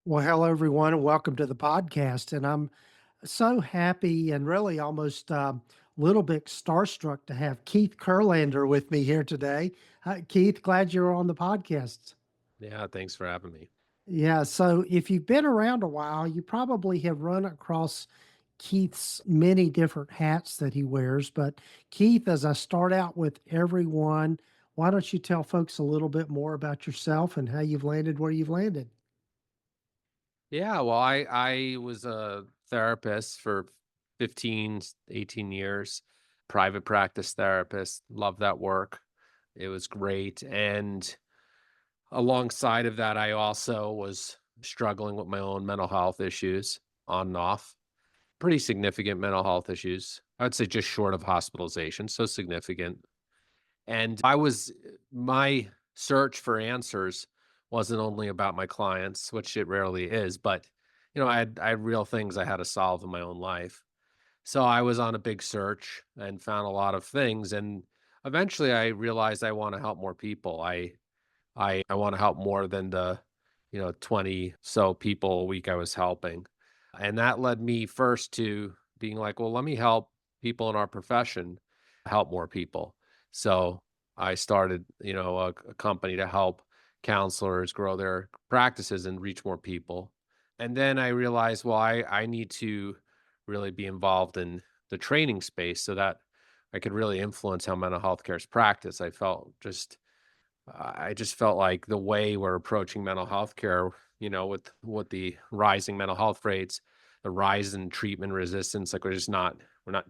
Well, hello, everyone, and welcome to the podcast. And I'm so happy and really almost a little bit starstruck to have Keith Kurlander with me here today. Hi, Keith, glad you're on the podcast. Yeah, thanks for having me. Yeah, so if you've been around a while, you probably have run across Keith's many different hats that he wears. But Keith, as I start out with everyone, why don't you tell folks a little bit more about yourself and how you've landed where you've landed? Yeah, well, I was a therapist for 18 years, private practice therapist. Love that work. It was great. And alongside of that, I also was struggling with my own mental health issues on and off. Pretty significant mental health issues. I would say just short of hospitalization, so significant. And my search for answers wasn't only about my clients, which it rarely is, but I had real things I had to solve in my own life. So I was on a big search and found a lot of things. And eventually I realized I want to help more people. I want to help more than the, 20 so people a week I was helping. And that led me first to being like, well, let me help people in our profession help more people. So I started, a company to help counselors grow their practices and reach more people. And then I realized, well, I need to really be involved in the training space so that I could really influence how mental health care is practiced. I just felt like the way we're approaching mental health care, with the rising mental health rates, the rise in treatment resistance, like we're not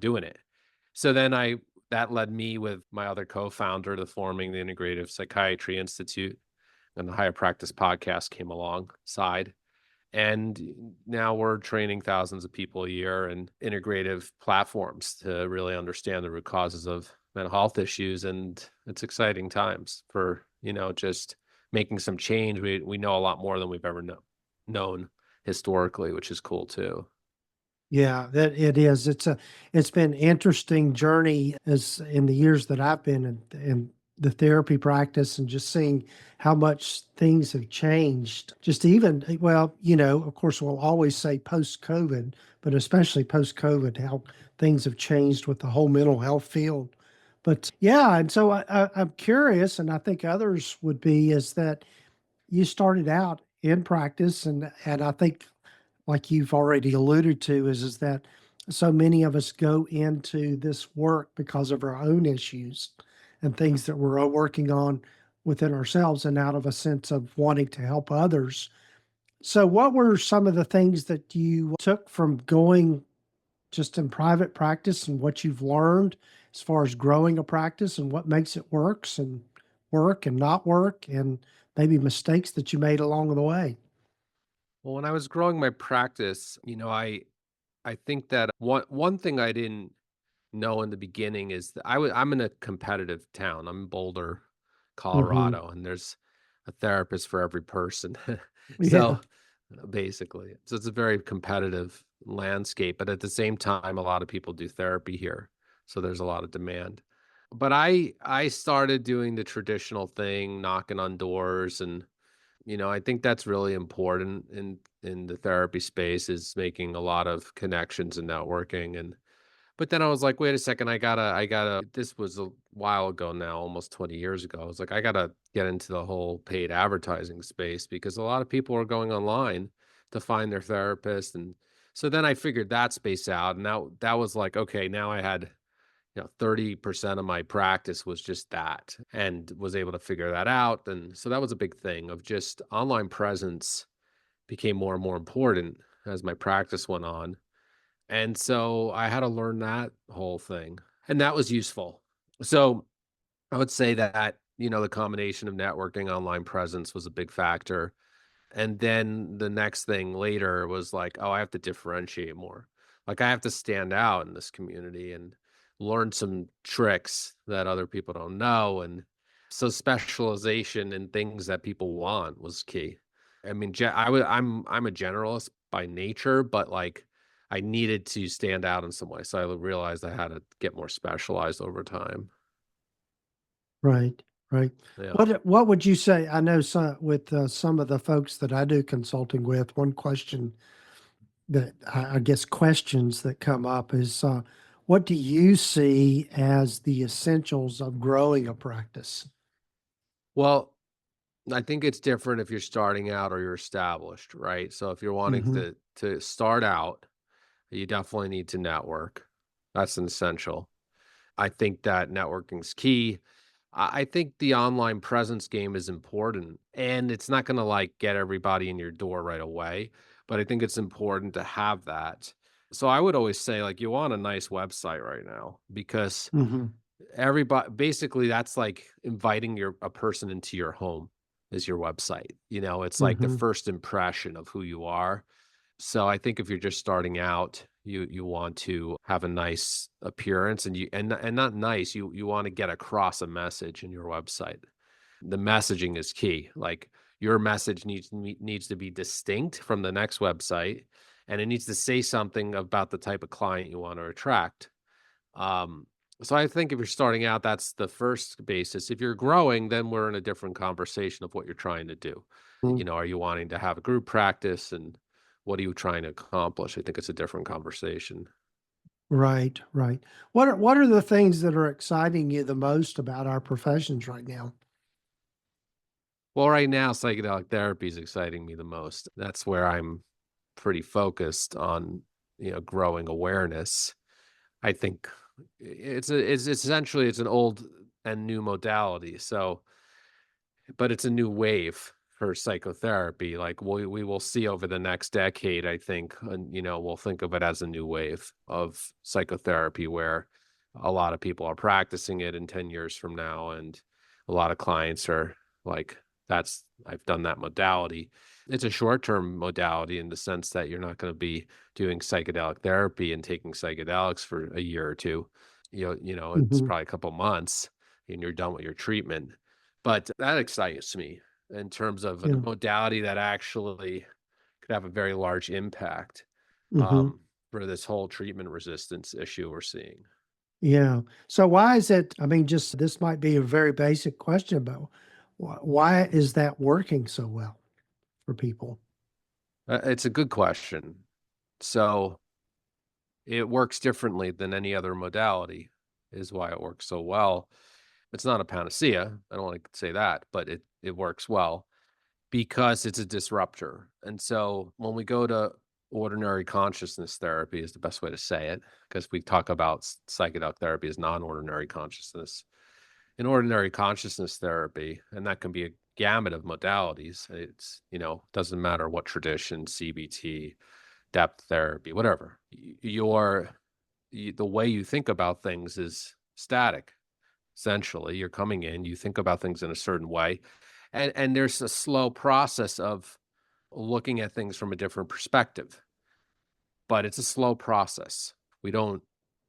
doing it. So then I that led me with my other co-founder to forming the Integrative Psychiatry Institute, and the Higher Practice podcast came alongside. And now we're training thousands of people a year in integrative platforms to really understand the root causes of mental health issues. And it's exciting times for, just making some change. We know a lot more than we've ever known historically, which is cool too. Yeah, that it is. It's been interesting journey as in the years that I've been in the therapy practice and just seeing how much things have changed. Just even well, of course we'll always say post COVID, but especially post COVID, how things have changed with the whole mental health field. But yeah, and so I'm curious, and I think others would be, is that you started out in practice, and I think like you've already alluded to, is that so many of us go into this work because of our own issues and things that we're working on within ourselves and out of a sense of wanting to help others. So, what were some of the things that you took from going just in private practice and what you've learned as far as growing a practice and what makes it work and not work and maybe mistakes that you made along the way? Well, when I was growing my practice, I think that one thing I didn't know in the beginning is that I'm in a competitive town. I'm in Boulder, Hmm. Colorado, and there's a therapist for every person. Yeah. So basically, so it's a very competitive landscape, but at the same time, a lot of people do therapy here. So there's a lot of demand. But I started doing the traditional thing, knocking on doors, and I think that's really important in the therapy space, is making a lot of connections and networking. And but then I was like, "Wait a second, I gotta" this was a while ago now, almost 20 years ago. I was like, "I gotta get into the whole paid advertising space," because a lot of people are going online to find their therapist. And so then I figured that space out, and that was like, okay, now I had, 30% of my practice was just that, and was able to figure that out. And so that was a big thing of just online presence became more and more important as my practice went on. And so I had to learn that whole thing, and that was useful. So I would say that, the combination of networking, online presence was a big factor. And then the next thing later was like, oh, I have to differentiate more. Like, I have to stand out in this community and learn some tricks that other people don't know. And so specialization in things that people want was key. I mean, I'm a generalist by nature, but like I needed to stand out in some way. So I realized I had to get more specialized over time. Right. Right. Yeah. What would you say? I know with some of the folks that I do consulting with, one question that I guess questions that come up is, what do you see as the essentials of growing a practice? Well, I think it's different if you're starting out or you're established, right? So if you're wanting Hmm. to start out, you definitely need to network. That's an essential. I think that networking's key. I think the online presence game is important, and it's not gonna, like, get everybody in your door right away, but I think it's important to have that. So I would always say, like, you want a nice website right now because Hmm. everybody basically, that's like inviting a person into your home is your website, it's like the Hmm. first impression of who you are. So I think if you're just starting out, you want to have a nice appearance and not nice, you want to get across a message in your website. The messaging is key. Like your message needs to be distinct from the next website, and it needs to say something about the type of client you want to attract. Um, so I think if you're starting out, that's the first basis. If you're growing, then we're in a different conversation of what you're trying to do. Are you wanting to have a group practice and what are you trying to accomplish? I think it's a different conversation. Right, right. What are the things that are exciting you the most about our professions right now? Well, right now, psychedelic therapy is exciting me the most. That's where I'm pretty focused on, growing awareness. I think it's essentially it's an old and new modality. So but it's a new wave for psychotherapy, like, we will see over the next decade, I think, and, we'll think of it as a new wave of psychotherapy where a lot of people are practicing it in 10 years from now, and a lot of clients are like, "That's I've done that modality." It's a short-term modality in the sense that you're not gonna be doing psychedelic therapy and taking psychedelics for a year or 2. It's Hmm. probably a couple months, and you're done with your treatment. But that excites me in terms of a Yeah. modality that actually could have a very large impact, Hmm. for this whole treatment resistance issue we're seeing. Yeah. So why is it? I mean, just this might be a very basic question, but why is that working so well for people? It's a good question. So, it works differently than any other modality is why it works so well. It's not a panacea, I don't like to say that, but it works well. Because it's a disruptor. And so when we go to ordinary consciousness therapy is the best way to say it, because we talk about psychedelic therapy as non-ordinary consciousness. In ordinary consciousness therapy, and that can be a gamut of modalities. Doesn't matter what tradition, CBT, depth therapy, whatever. The way you think about things is static. Essentially, you're coming in, you think about things in a certain way, and there's a slow process of looking at things from a different perspective, but it's a slow process. We don't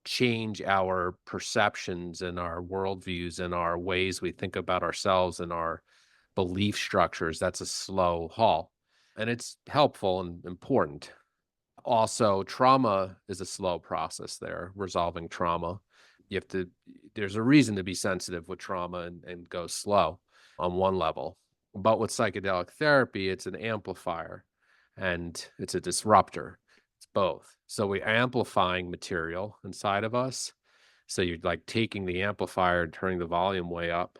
change our perceptions and our worldviews and our ways we think about ourselves and our belief structures. That's a slow haul, and it's helpful and important. Also, trauma is a slow process there, resolving trauma. You have to There's a reason to be sensitive with trauma and go slow on one level. But with psychedelic therapy, it's an amplifier and it's a disruptor. It's both. So we're amplifying material inside of us. So you're like taking the amplifier and turning the volume way up.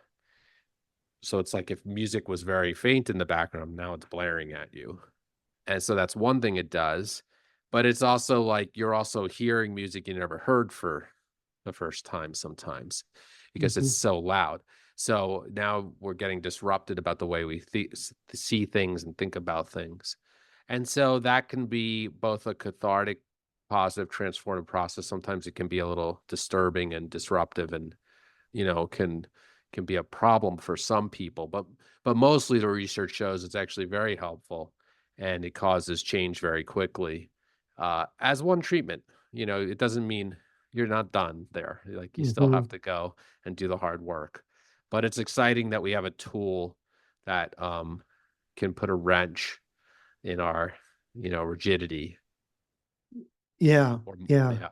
So it's like if music was very faint in the background, now it's blaring at you. And so that's one thing it does, but it's also like you're also hearing music you never heard for the first time sometimes because it's Hmm. so loud. So now we're getting disrupted about the way we see things and think about things. And so that can be both a cathartic, positive, transformative process. Sometimes it can be a little disturbing and disruptive and can be a problem for some people, but mostly the research shows it's actually very helpful and it causes change very quickly. As one treatment, it doesn't mean you're not done there. Like you still Hmm. have to go and do the hard work. But it's exciting that we have a tool that can put a wrench in our, rigidity. Yeah. Or Yeah. yeah.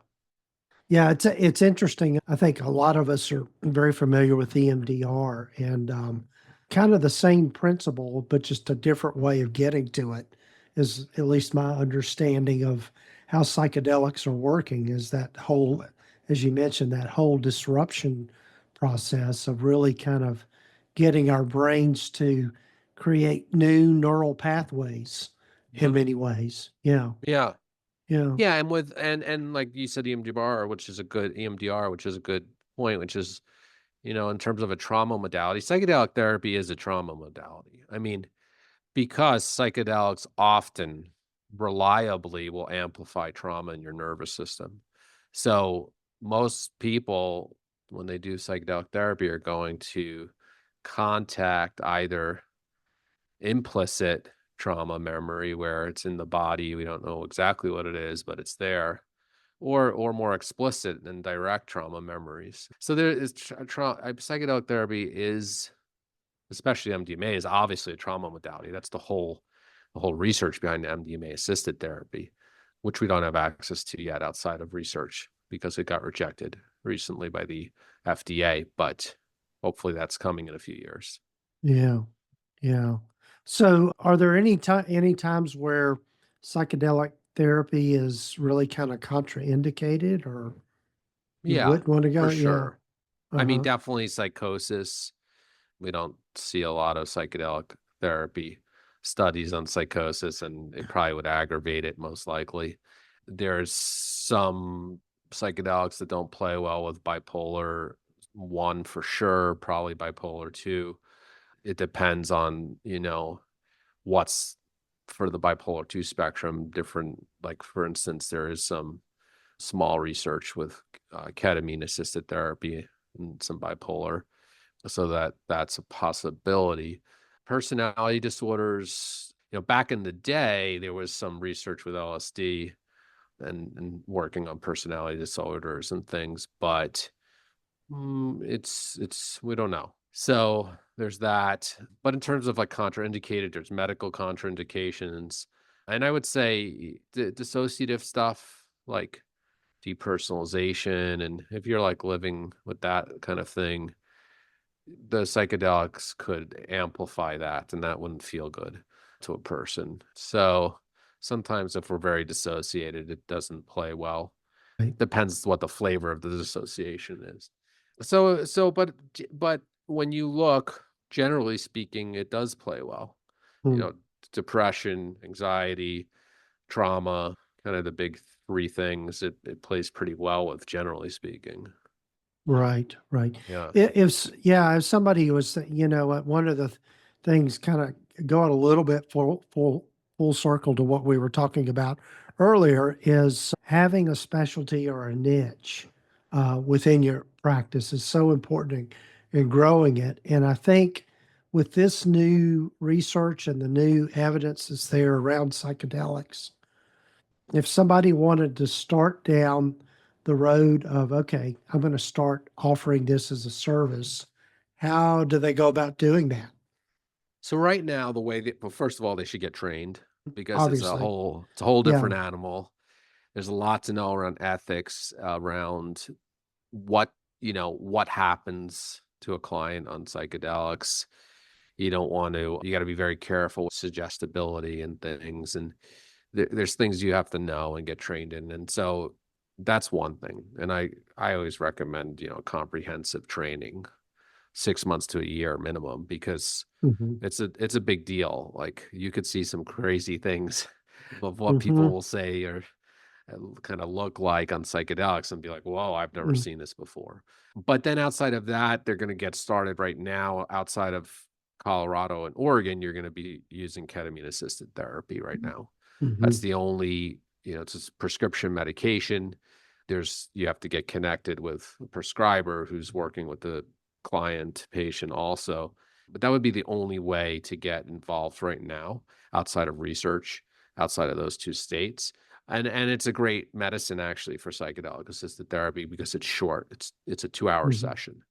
Yeah, it's interesting. I think a lot of us are very familiar with EMDR and kind of the same principle, but just a different way of getting to it is at least my understanding of how psychedelics are working is that whole, as you mentioned, that whole disruption process of really kind of getting our brains to create new neural pathways in Mhm. many ways. Yeah. Yeah. Yeah. Yeah, and with and like you said, EMDR, which is a good point, which is, in terms of a trauma modality, psychedelic therapy is a trauma modality. I mean, because psychedelics often reliably will amplify trauma in your nervous system. So most people, when they do psychedelic therapy, are going to contact either implicit trauma memory where it's in the body, we don't know exactly what it is, but it's there, or more explicit and direct trauma memories. So there is psychedelic therapy is, especially MDMA, is obviously a trauma modality. That's the whole research behind MDMA assisted therapy, which we don't have access to yet outside of research because it got rejected recently by the FDA, but hopefully that's coming in a few years. Yeah. Yeah. So, are there any times where psychedelic therapy is really kind of contraindicated, or you Yeah, wouldn't want to go? for Yeah. sure. I mean, Uh-huh. definitely psychosis. We don't see a lot of psychedelic therapy studies on psychosis, and it probably would aggravate it most likely. There's some psychedelics that don't play well with bipolar 1 for sure, probably bipolar 2. It depends on, what's for the bipolar 2 spectrum different. Like, for instance, there is some small research with ketamine assisted therapy and some bipolar, so that's a possibility. Personality disorders, back in the day, there was some research with LSD and working on personality disorders and things, but it's we don't know. So there's that. But in terms of like contraindicated, there's medical contraindications, and I would say dissociative stuff like depersonalization, and if you're like living with that kind of thing, the psychedelics could amplify that, and that wouldn't feel good to a person. So sometimes if we're very dissociated, it doesn't play well. Right. Depends what the flavor of the dissociation is. But when you look, generally speaking, it does play well. You Hmm. know, depression, anxiety, trauma, kind of the big three things it plays pretty well with, generally speaking. Right. Right. Yeah. Yeah, if somebody was, one of the things kind of going a little bit full circle to what we were talking about earlier is having a specialty or a niche within your practice is so important in growing it. And I think with this new research and the new evidence that's there around psychedelics, if somebody wanted to start down the road of, okay, I'm going to start offering this as a service, how do they go about doing that? So right now, the way that, well, first of all, they should get trained because Obviously. it's a whole Yeah. different animal. There's a lot to know around ethics, around what, what happens to a client on psychedelics. You got to be very careful with suggestibility and things. And there's things you have to know and get trained in. And so that's one thing. And I always recommend, comprehensive training, 6 months to a year minimum, because Hmm. it's a big deal. Like, you could see some crazy things of what people Hmm. will say or kind of look like on psychedelics and be like, "Whoa, I've never Hmm. seen this before." But then outside of that, they're going to get started right now. Outside of Colorado and Oregon, you're going to be using ketamine assisted therapy right now. That's Hmm. the only, it's a prescription medication. You have to get connected with a prescriber who's working with the client patient also. But that would be the only way to get involved right now outside of research, outside of those two states. And it's a great medicine actually for psychedelic assisted therapy because it's short. It's a 2 hour Hmm. session.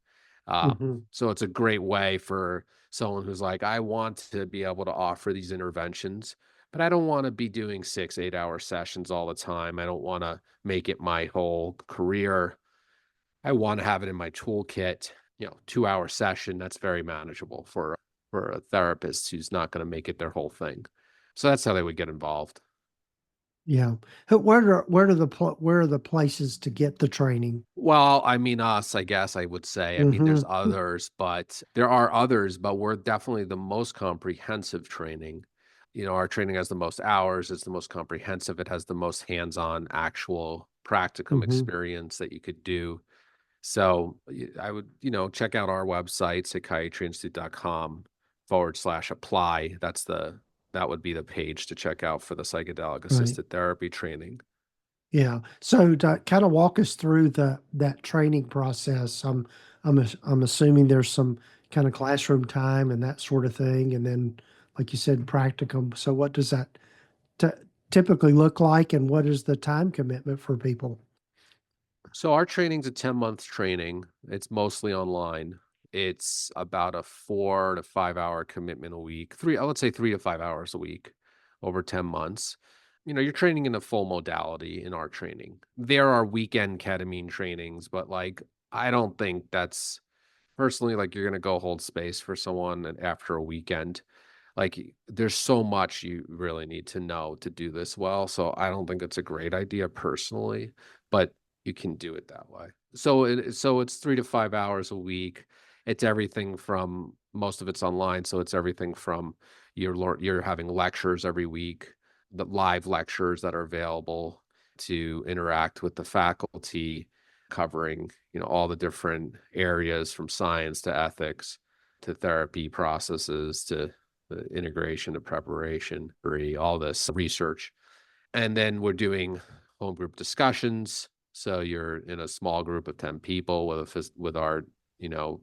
Hmm. So it's a great way for someone who's like, I want to be able to offer these interventions, but I don't want to be doing 6, 8 hour sessions all the time. I don't want to make it my whole career. I want to have it in my toolkit. 2 hour session, that's very manageable for a therapist who's not going to make it their whole thing. So that's how they would get involved. Yeah. Where are the places to get the training? Well, I mean, us, I guess I would say. I mean, there's Mhm. others, but there are others, but we're definitely the most comprehensive training. Our training has the most hours, it's the most comprehensive, it has the most hands-on, actual practicum Mhm. experience that you could do. So I would, check out our website, psychiatryinstitute.com/apply. That would be the page to check out for the psychedelic Right. assisted therapy training. Yeah. So to kind of walk us through that training process, I'm assuming there's some kind of classroom time and that sort of thing, and then, like you said, practicum. So what does that t typically look like, and what is the time commitment for people? So our training's a 10-month training. It's mostly online. It's about a 4 to 5 hour commitment a week. Let's say 3 to 5 hours a week over 10 months. You're training in a full modality in our training. There are weekend ketamine trainings, but like I don't think that's personally like you're gonna go hold space for someone and after a weekend. Like, there's so much you really need to know to do this well, so I don't think it's a great idea personally, but you can do it that way. So it's 3 to 5 hours a week. It's everything from most of it's online, so it's everything from you're having lectures every week, the live lectures that are available to interact with the faculty, covering, all the different areas from science to ethics to therapy processes to the integration of preparation, all this research. And then we're doing home group discussions. So you're in a small group of 10 people with our,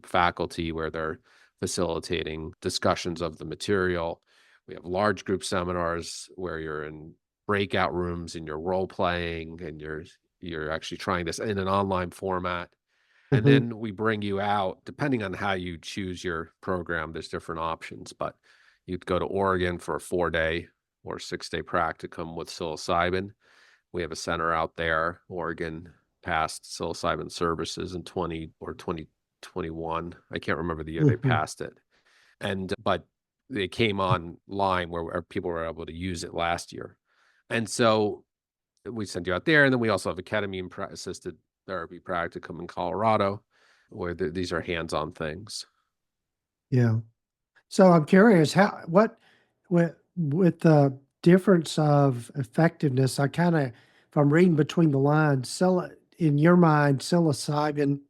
faculty where they're facilitating discussions of the material. We have large group seminars where you're in breakout rooms and you're role playing and you're actually trying this in an online format. And Mhm. then we bring you out, depending on how you choose your program, there's different options, but you'd go to Oregon for a 4 day or 6 day practicum with psilocybin. We have a center out there. Oregon passed psilocybin services in 20 or 2021. I can't remember the year they Mhm. passed it. But they came online where people were able to use it last year. And so we send you out there, and then we also have a ketamine assisted therapy practicum in Colorado, where these are hands-on things. Yeah. So I'm curious with the difference of effectiveness. I kind of, if I'm reading between the lines, in your mind, psilocybin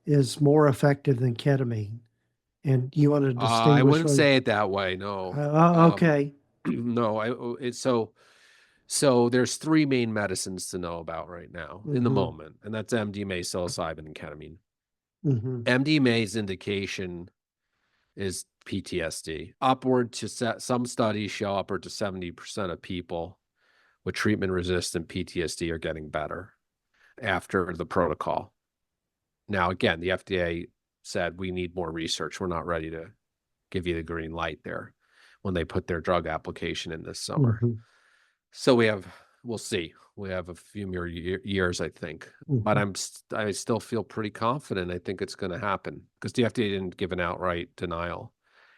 is more effective than ketamine, and you want to I distinguish wouldn't what? say it that way. No, Okay. no. It's so there's three main medicines to know about right now in the Mm-hmm. moment, and that's MDMA, psilocybin, and ketamine. Mm-hmm. MDMA's indication is PTSD. Some studies show upward to 70% of people with treatment resistant PTSD are getting better after the protocol. Now, again, the FDA said we need more research. We're not ready to give you the green light there when they put their drug application in this summer. Mm-hmm. So we'll see. We have a few more years, I think, but Mm-hmm. I still feel pretty confident. I think it's going to happen because the FDA didn't give an outright denial.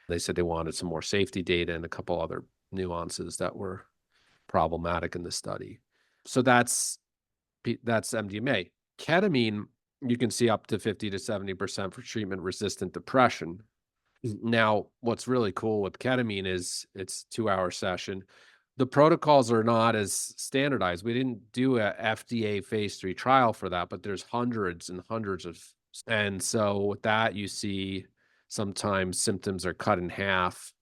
They said they wanted some more safety data and a couple other nuances that were problematic in the study. So that's MDMA. Ketamine, you can see up to 50 to 70% for treatment resistant depression. Now, what's really cool with ketamine is it's 2 hour session. The protocols are not as standardized. We didn't do a FDA phase 3 trial for that, but there's hundreds and hundreds of, and so with that, you see sometimes symptoms are cut in half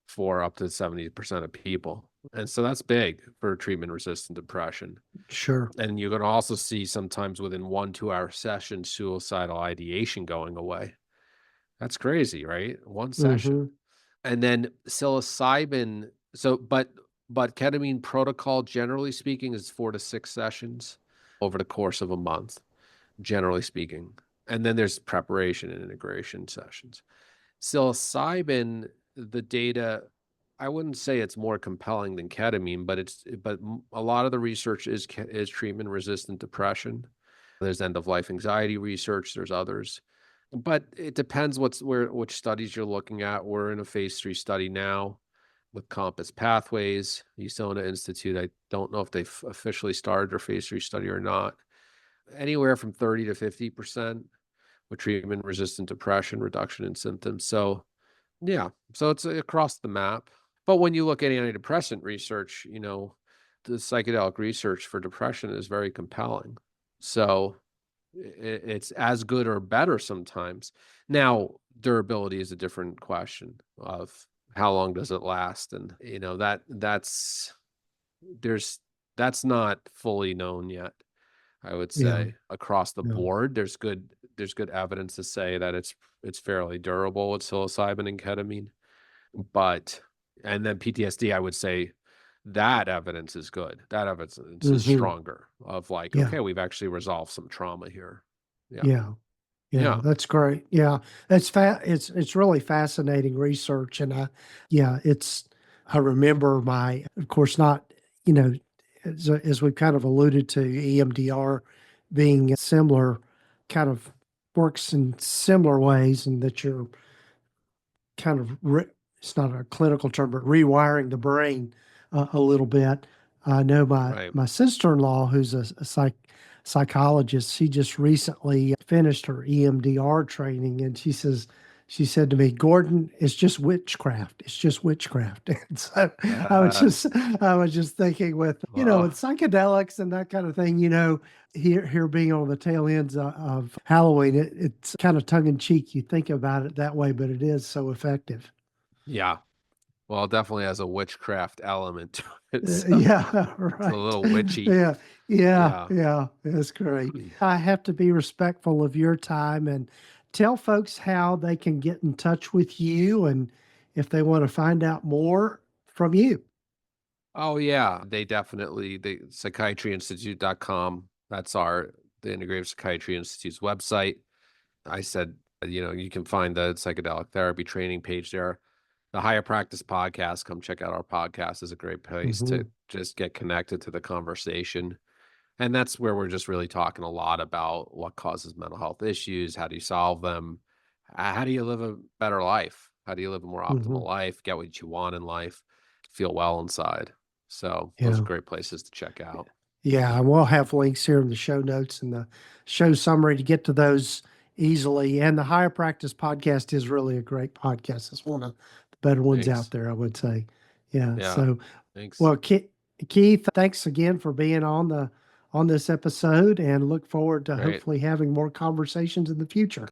for up to 70% of people. And so that's big for treatment resistant depression. Sure. And you're going to also see sometimes within 1 2 hour session, suicidal ideation going away. That's crazy, right? One session. Mm-hmm. And then psilocybin. But ketamine protocol, generally speaking, is 4 to 6 sessions over the course of a month, generally speaking. And then there's preparation and integration sessions. Psilocybin, the data I wouldn't say it's more compelling than ketamine, but a lot of the research is treatment resistant depression. There's end of life anxiety research. There's others, but it depends which studies you're looking at. We're in a phase 3 study now with Compass Pathways, Usona Institute. I don't know if they've officially started their phase 3 study or not. Anywhere from 30 to 50% with treatment resistant depression, reduction in symptoms. So yeah, so it's across the map. But when you look at antidepressant research, the psychedelic research for depression is very compelling. So it's as good or better sometimes. Now, durability is a different question of how long does it last, and there's that's not fully known yet. I would Yeah. say across the Yeah. board, there's good evidence to say that it's fairly durable with psilocybin and ketamine. But and then PTSD, I would say that evidence is good. That evidence is Hmm. stronger of like, Yeah. okay, we've actually resolved some trauma here. Yeah. Yeah. Yeah, Yeah. that's great. Yeah, it's really fascinating research, and yeah, I remember of course, not you know, as we kind of alluded to, EMDR being similar, kind of works in similar ways, and that you're kind of it's not a clinical term, but rewiring the brain a little bit. I know Right. my sister-in-law, who's a psychologist, she just recently finished her EMDR training, and she said to me, "Gordon, it's just witchcraft. It's just witchcraft." And so I was just thinking with with Well, psychedelics and that kind of thing, here being on the tail ends of Halloween, it's kind of tongue in cheek. You think about it that way, but it is so effective. yeah. Well, it definitely has a witchcraft element to it. So Yeah, it's a right. little witchy. Yeah, yeah, Yeah. yeah. That's great. I have to be respectful of your time and tell folks how they can get in touch with you and if they want to find out more from you. Oh yeah, the psychiatryinstitute.com. That's the Integrative Psychiatry Institute's website. I said, you can find the psychedelic therapy training page there. The Higher Practice podcast, come check out our podcast, is a great place Hmm. to just get connected to the conversation. And that's where we're just really talking a lot about what causes mental health issues, how do you solve them, how do you live a better life? How do you live a more Hmm. optimal life, get what you want in life, feel well inside? So those are Yeah. great places to check out. Yeah, and we'll have links here in the show notes and the show summary to get to those easily. And the Higher Practice podcast is really a great podcast. It's one of the better ones out Thanks. there, I would say. Yeah. Yeah. So, Thanks. well, Keith, thanks again for being on this episode, and look forward to Great. hopefully having more conversations in the future.